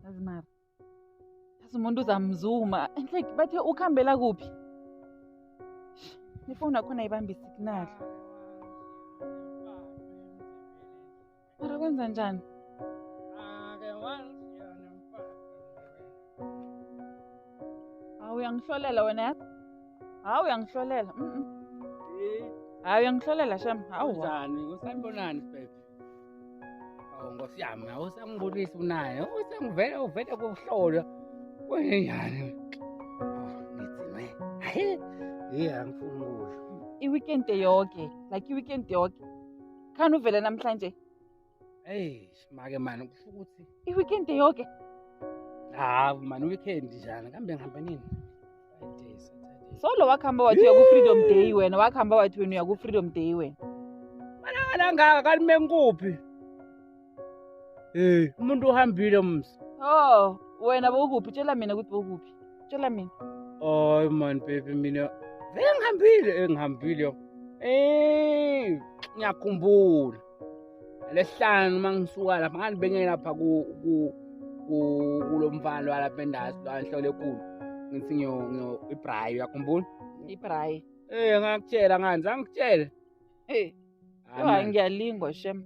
Azimara. Yazi umuntu uzamzuma. Enhle bathe ukhambela kuphi? Ifoni yakho ayibambi isignal. Mara kwenza njani? Uyangihlolela wena? Hawu uyangihlolela. Hawu uyangihlolela sham. Hawu njani? Usanibonani baby? Awu ngosiyami, awusangibonisi unaye. Usangivele uvele kuhlola. Wenjani? Ngithi hayi. Angifuni ukusho. I-weekend yonke, like i-weekend yonke. Khani uvele namhlanje? Make man kusho ukuthi I-weekend yonke. Man weekend njani? Kambe ngihambe nini? Saturday. Solo wakhamba wathi uya ku-Freedom Day wena, wakhamba wathi wena uya ku-Freedom Day wena. Mana ngaka kanime ngikuphi? Umuntu uhambile msi. Wena bowukuphi? Tshela mina ukuthi bowukuphi. Tshela mina. Man baby mina vele ngihambile. Ngiyakhumbula. Lesihlanu mangisuka lapha ngani bengena lapha kulomfalo lapha endasi la enhlole enkulu. Ngithi ngiyo ibrayi uyakhumbula? Ibrayi. Ngakutshela ngani ngikutshela. Ngiyalingwa shem.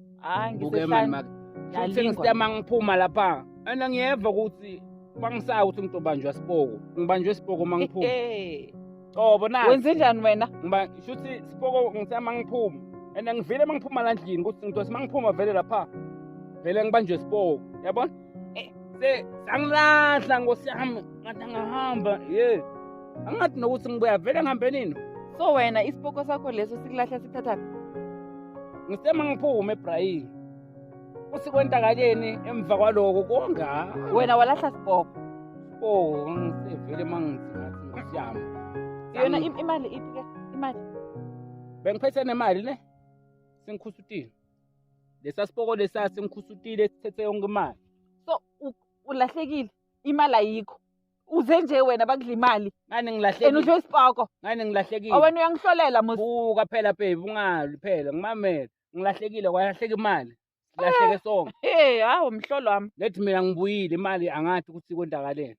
Ngisehlanu. Ngiyalingwa mangiphuma lapha. Ana ngiyeva ukuthi bangisayo ukuthi ngitobanjwa isipoko. Ngibanjwe isipoko mangiphuma. Bona. Wenze njani wena? Shuthi isipoko ngithama ngiphuma. Ena ngivile mangiphuma la endlini ukuthi ngithosi mangiphuma vele lapha. Vele ngibanjwe isipoko. Yabona? Sangilahla ngosiyami ngathi ngahamba. Angathi nokuthi ngibuya vele ngihambe nini? So wena isipoko sakho leso sikulahla sikuthathaphi? Ngisema ngiphuma eBrayini. Usikwenzakaleni emva kwaloko konga. Wena walahla sipoko. Ngisevele mangithi ngathi ngosiyami. Yona imali ithi ke? Imali. Bengiphethe nemali ne? Sengikhusutile. Lesa sipoko lesa sengikhusutile sithethe yonke imali. So ulahlekile. Imali ayikho. Uze nje wena bakudla imali. Ngani ngilahlekile. Ena usho isipoko. Ngani ngilahlekile. Wena uyangihlolela musi. Buka phela baby ungali phela ngimamela. Ngilahlekile kwayahleka imali. Lahleke sonke. Hawo mhlolo wami. Lethi mina ngibuyile imali angathi ukuthi kwenzakaleni.